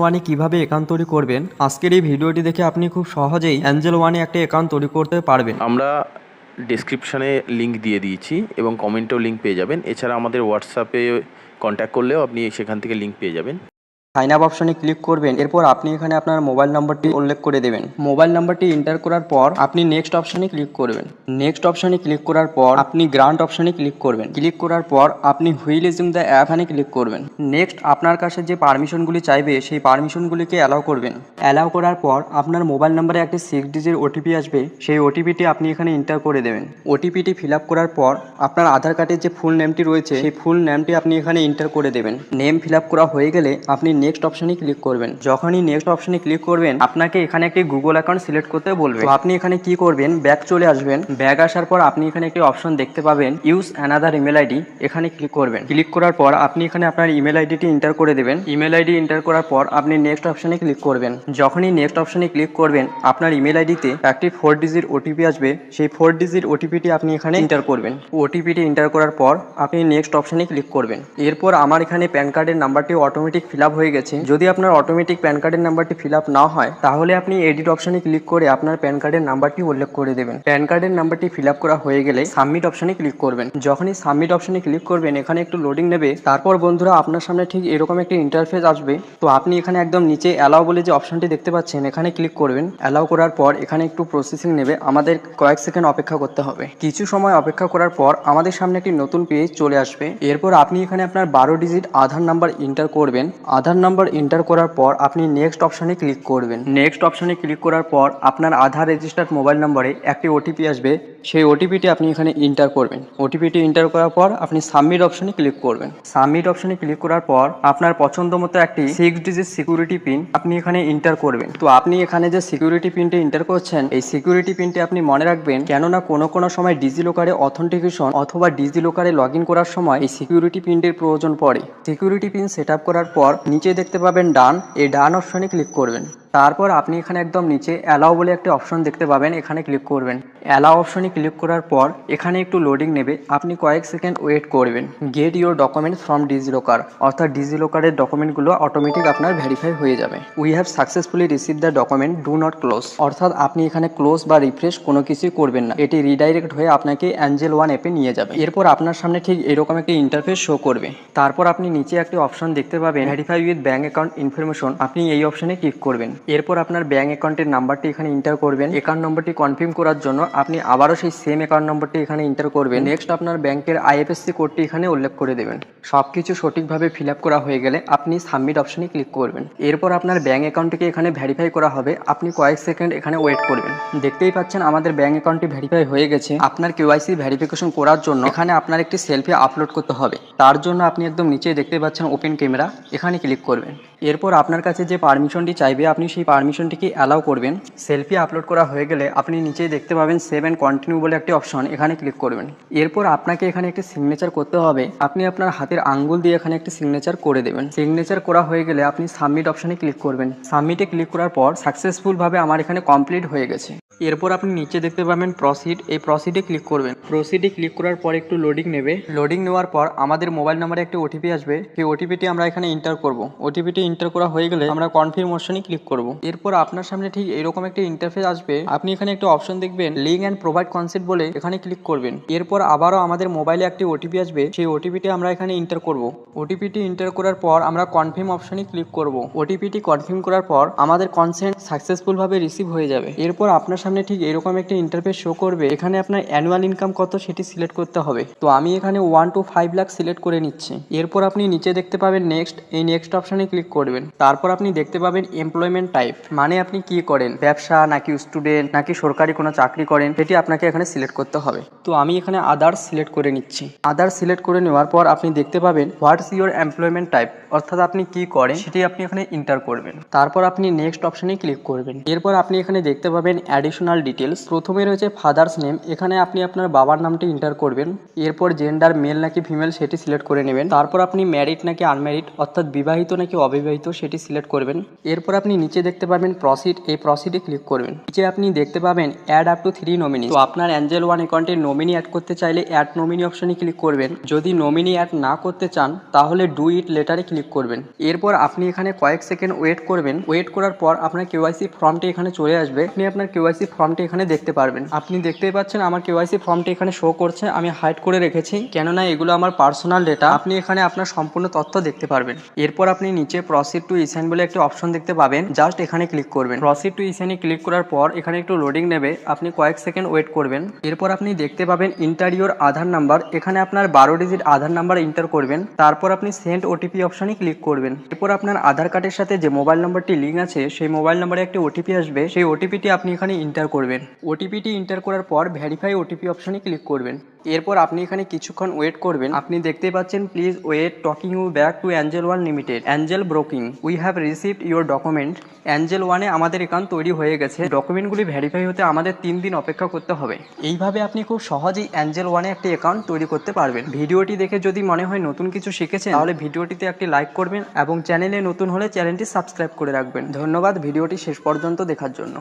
ওয়ানে কিভাবে অ্যাকাউন্ট তৈরি করবেন আজকের এই ভিডিওটি দেখে আপনি খুব সহজেই অ্যাঞ্জেল ওয়ানে একটা অ্যাকাউন্ট তৈরি করতে পারবেন। আমরা ডেসক্রিপশানে লিঙ্ক দিয়ে দিয়েছি এবং কমেন্টেও লিঙ্ক পেয়ে যাবেন। এছাড়া আমাদের হোয়াটসঅ্যাপে কন্ট্যাক্ট করলেও আপনি সেখান থেকে লিঙ্ক পেয়ে যাবেন। সাইন আপ অপশনে ক্লিক করবেন, এরপর আপনি এখানে আপনার মোবাইল নাম্বারটি উল্লেখ করে দেবেন। মোবাইল নাম্বারটি এন্টার করার পর আপনি নেক্সট অপশনে ক্লিক করবেন। নেক্সট অপশনে ক্লিক করার পর আপনি গ্রান্ট অপশনে ক্লিক করবেন। ক্লিক করার পর আপনি হুইল ইউজিং দ্য অ্যাপ এখানে ক্লিক করবেন। নেক্সট আপনার কাছে যে পারমিশনগুলি চাইবে সেই পারমিশনগুলিকে অ্যালাউ করবেন। অ্যালাউ করার পর আপনার মোবাইল নাম্বারে একটি 6 ডিজিট ওটিপি আসবে, সেই ওটিপিটি আপনি এখানে এন্টার করে দেবেন। ওটিপিটি ফিল আপ করার পর আপনার আধার কার্ডের যে ফুল নেমটি রয়েছে সেই ফুল নেমটি আপনি এখানে এন্টার করে দেবেন। নেম ফিল আপ করা হয়ে গেলে আপনি নেক্সট অপশনে ক্লিক করবেন। যখনই নেক্সট অপশনে ক্লিক করবেন আপনাকে এখানে একটি গুগল অ্যাকাউন্ট সিলেক্ট করতে বলবে। তো আপনি এখানে কি করবেন, ব্যাক চলে আসবেন। ব্যাক আসার পর আপনি এখানে একটি অপশন দেখতে পাবেন ইউজ অ্যানাদার ইমেল আইডি, এখানে ক্লিক করবেন। ক্লিক করার পর আপনি এখানে আপনার ইমেল আইডিটি এন্টার করে দেবেন। ইমেল আইডি এন্টার করার পর আপনি নেক্সট অপশনে ক্লিক করবেন। যখনই নেক্সট অপশনে ক্লিক করবেন আপনার ইমেল আইডিতে একটি 4 ডিজিট ওটিপি আসবে, সেই 4 ডিজিট ওটিপিটি আপনি এখানে এন্টার করবেন। ওটিপিটি এন্টার করার পর আপনি নেক্সট অপশনে ক্লিক করবেন। এরপর আমার এখানে প্যান কার্ডের নাম্বারটি অটোমেটিক ফিল আপ হয়ে গেছে। যদি আপনার অটোমেটিক প্যান কার্ডের নাম্বারটি ফিল আপ না হয় তাহলে আপনি এডিট অপশনে ক্লিক করে আপনার প্যান কার্ডের নাম্বারটি উল্লেখ করে দেবেন। প্যান কার্ডের নাম্বারটি ফিল আপ করা হয়ে গেলে সাবমিট অপশনে ক্লিক করবেন। যখনই সাবমিট অপশনে ক্লিক করবেন এখানে একটু লোডিং নেবে। তারপর বন্ধুরা আপনার সামনে ঠিক এরকম একটি ইন্টারফেস আসবে। তো আপনি এখানে একদম নিচে অ্যালাউ বলে যে অপশনটি দেখতে পাচ্ছেন এখানে ক্লিক করবেন। অ্যালাউ করার পর এখানে একটু প্রসেসিং নেবে, আমাদের কয়েক সেকেন্ড অপেক্ষা করতে হবে। কিছু সময় অপেক্ষা করার পর আমাদের সামনে একটি নতুন পেজ চলে আসবে। এরপর আপনি এখানে আপনার 12 ডিজিট আধার নাম্বার এন্টার করবেন। আধার নাম্বার এন্টার করার পর আপনি নেক্সট অপশনে ক্লিক করবেন। নেক্সট অপশনে ক্লিক করার পর আপনার আধার রেজিস্টার্ড মোবাইল নম্বরে একটি ওটিপি আসবে, সেই ওটিপিটি আপনি এখানে এন্টার করবেন। ওটিপিটি এন্টার করার পর আপনি সাবমিট অপশনে ক্লিক করবেন। সাবমিট অপশনে ক্লিক করার পর আপনার পছন্দ মতো একটি 6 ডিজিট সিকিউরিটি পিন আপনি এখানে এন্টার করবেন। তো আপনি এখানে যে সিকিউরিটি পিনটি এন্টার করছেন এই সিকিউরিটি পিনটি আপনি মনে রাখবেন, কেননা কোনো সময় ডিজিলকারে অথেন্টিকেশন অথবা ডিজিলকারে লগ ইন করার সময় এই সিকিউরিটি পিনটির প্রয়োজন পড়ে। সিকিউরিটি পিন সেট আপ করার পর নিচে দেখতে পাবেন ডান, এই ডান অপশনে ক্লিক করবেন। তারপর আপনি এখানে একদম নিচে অ্যালাউ বলে একটি অপশন দেখতে পাবেন, এখানে ক্লিক করবেন। অ্যালাউ অপশনে ক্লিক করার পর এখানে একটু লোডিং নেবে, আপনি কয়েক সেকেন্ড ওয়েট করবেন। Get your documents from DigiLocker, অর্থাৎ ডিজিলকারের ডকুমেন্টগুলো অটোমেটিক আপনার ভেরিফাই হয়ে যাবে। We have successfully receive the document, do not close, অর্থাৎ আপনি এখানে ক্লোজ বা রিফ্রেশ কোনো কিছুই করবেন না, এটি রিডাইরেক্ট হয়ে আপনাকে অ্যাঞ্জেল ওয়ান অ্যাপে নিয়ে যাবে। এরপর আপনার সামনে ঠিক এরকম একটি ইন্টারফেস শো করবে। তারপর আপনি নিচে একটি অপশন দেখতে পাবেন verify with bank account information, আপনি এই অপশনে ক্লিক করবেন। এরপর আপনার ব্যাঙ্ক অ্যাকাউন্টের নাম্বারটি এখানে এন্টার করবেন। অ্যাকাউন্ট নম্বরটি কনফার্ম করার জন্য আপনি আবারও সেই সেম অ্যাকাউন্ট নম্বরটি এখানে এন্টার করবেন। নেক্সট আপনার ব্যাংকের আইএফএসসি কোডটি এখানে উল্লেখ করে দেবেন। সবকিছু সঠিকভাবে ফিল আপ করা হয়ে গেলে আপনি সাবমিট অপশনে ক্লিক করবেন। এরপর আপনার ব্যাঙ্ক অ্যাকাউন্টটিকে এখানে ভেরিফাই করা হবে, আপনি কয়েক সেকেন্ড এখানে ওয়েট করবেন। দেখতেই পাচ্ছেন আমাদের ব্যাঙ্ক অ্যাকাউন্টটি ভেরিফাই হয়ে গেছে। আপনার কেওয়াইসি ভেরিফিকেশন করার জন্য এখানে আপনার একটি সেলফি আপলোড করতে হবে। তার জন্য আপনি একদম নিচে দেখতে পাচ্ছেন ওপেন ক্যামেরা, এখানে ক্লিক করবেন। এরপর আপনার কাছে যে পারমিশনটি চাইবে আপনি সেই পারমিশনটিকে অ্যালাউ করবেন। সেলফি আপলোড করা হয়ে গেলে আপনি নিচে দেখতে পাবেন সেভ অ্যান্ড কন্টিনিউ বলে একটি অপশন, এখানে ক্লিক করবেন। এরপর আপনাকে এখানে একটি সিগনেচার করতে হবে, আপনি আপনার হাতের আঙ্গুল দিয়ে এখানে একটি সিগনেচার করে দেবেন। সিগনেচার করা হয়ে গেলে আপনি সাবমিট অপশনে ক্লিক করবেন। সাবমিটে ক্লিক করার পর সাকসেসফুলভাবে আমার এখানে কমপ্লিট হয়ে গেছে। এরপর আপনি নিচে দেখতে পাবেন প্রসিড, এই প্রসিডে ক্লিক করবেন। প্রসিডে ক্লিক করার পর একটু লোডিং নেবে। লোডিং নেওয়ার পর আমাদের মোবাইল নাম্বারে একটি ওটিপি আসবে, সেই ওটিপিটি আমরা এখানে এন্টার করব। ওটিপিটি এন্টার করা হয়ে গেলে আমরা কনফার্ম অপশনে ক্লিক করব। এরপর আপনার সামনে ঠিক এরকম একটি ইন্টারফেস আসবে, আপনি এখানে একটা অপশন দেখবেন লিঙ্ক অ্যান্ড প্রোভাইড কনসেপ্ট বলে, এখানে ক্লিক করবেন। এরপর আবারও আমাদের মোবাইলে একটি ওটিপি আসবে, সেই ওটিপিটি আমরা এখানে এন্টার করব। ওটিপিটি এন্টার করার পর আমরা কনফার্ম অপশনে ক্লিক করব। ওটিপিটি কনফার্ম করার পর আমাদের কনসেন্ট সাকসেসফুলভাবে রিসিভ হয়ে যাবে। এরপর আপনার সামনে ঠিক এরকম একটি ইন্টারফেস শো করবে, এখানে আপনার অ্যানুয়াল ইনকাম কত সেটি সিলেক্ট করতে হবে। তো আমি এখানে 1 to 5 লাখ সিলেক্ট করে নিচ্ছি। এরপর আপনি নিচে দেখতে পাবেন নেক্সট, এই নেক্সট অপশনে ক্লিক করবেন। তারপর আপনি দেখতে পাবেন এমপ্লয়মেন্ট টাইপ, মানে আপনি কি করেন, ব্যবসা নাকি স্টুডেন্ট নাকি সরকারি কোনো চাকরি করেন, সেটি আপনাকে এখানে সিলেক্ট করতে হবে। তো আমি এখানে আদার্স সিলেক্ট করে নিচ্ছি। আদার্স সিলেক্ট করে নেওয়ার পর আপনি দেখতে পাবেন হোয়াটস ইউর এমপ্লয়মেন্ট টাইপ, অর্থাৎ আপনি কি করেন সেটি আপনি এখানে এন্টার করবেন। তারপর আপনি নেক্সট অপশনে ক্লিক করবেন। এরপর আপনি এখানে দেখতে পাবেন অ্যাডিশন পার্সোনাল ডিটেলস। প্রথমে রয়েছে ফাদার্স নেম, এখানে আপনি আপনার বাবার নামটি এন্টার করবেন। এরপর জেন্ডার মেল নাকি ফিমেল সেটি সিলেক্ট করে নেবেন। তারপর আপনি ম্যারিড নাকি আনম্যারিড অর্থাৎ বিবাহিত নাকি অবিবাহিত সেটি সিলেক্ট করবেন। এরপর আপনি নিচে দেখতে পাবেন প্রসিড, এই প্রসিডে ক্লিক করবেন। নিচে আপনি দেখতে পাবেন অ্যাড আপ টু 3 নমিনি। তো আপনার অ্যাঞ্জেল ওয়ান অ্যাকাউন্টে নমিনি অ্যাড করতে চাইলে অ্যাড নমিনি অপশনে ক্লিক করবেন। যদি নমিনি অ্যাড না করতে চান তাহলে ডু ইট লেটারে ক্লিক করবেন। এরপর আপনি এখানে কয়েক সেকেন্ড ওয়েট করবেন। ওয়েট করার পর আপনার কেওয়াইসি ফর্মটি এখানে চলে আসবে। আপনি আপনার কেওয়াইসি ফর্মটি এখানে দেখতে পারবেন। আপনি দেখতেই পাচ্ছেন আমার কেওয়াইসি ফর্মটি এখানে শো করছে। আমি হাইড করে রেখেছি কেননা এগুলো আমার পার্সোনাল ডেটা। আপনি এখানে আপনার সম্পূর্ণ তথ্য দেখতে পারবেন। এরপর আপনি নিচে প্রসিড টু ইসাইন বলে একটি অপশন দেখতে পাবেন, জাস্ট এখানে ক্লিক করবেন। প্রসিড টু ইসাইনে ক্লিক করার পর এখানে একটু লোডিং নেবে, আপনি কয়েক সেকেন্ড ওয়েট করবেন। এরপর আপনি দেখতে পাবেন ইন্টারিওর আধার নাম্বার, এখানে আপনার 12 ডিজিট আধার নাম্বার এন্টার করবেন। তারপর আপনি সেন্ড ওটিপি অপশনে ক্লিক করবেন। এরপর আপনার আধার কার্ডের সাথে যে মোবাইল নাম্বারটি লিঙ্ক আছে সেই মোবাইল নাম্বারে একটি ওটিপি আসবে, সেই ওটিপিটি আপনি এখানে এন্টার করবেন। ওটিপিটি এন্টার করার পর ভেরিফাই ওটিপি অপশনে ক্লিক করবেন। এরপর আপনি এখানে কিছুক্ষণ ওয়েট করবেন। আপনি দেখতেই পাচ্ছেন please wait talking you back to Angel One limited, Angel broking, we have received your document. Angel ওয়ানে আমাদের অ্যাকাউন্ট তৈরি হয়ে গেছে, ডকুমেন্টগুলি ভেরিফাই হতে আমাদের 3 দিন অপেক্ষা করতে হবে। এইভাবে আপনি খুব সহজেই অ্যাঞ্জেল ওয়ানে একটি অ্যাকাউন্ট তৈরি করতে পারবেন। ভিডিওটি দেখে যদি মনে হয় নতুন কিছু শিখেছেন তাহলে ভিডিওটিতে একটি লাইক করবেন এবং চ্যানেলে নতুন হলে চ্যানেলটি সাবস্ক্রাইব করে রাখবেন। ধন্যবাদ ভিডিওটি শেষ পর্যন্ত দেখার জন্য।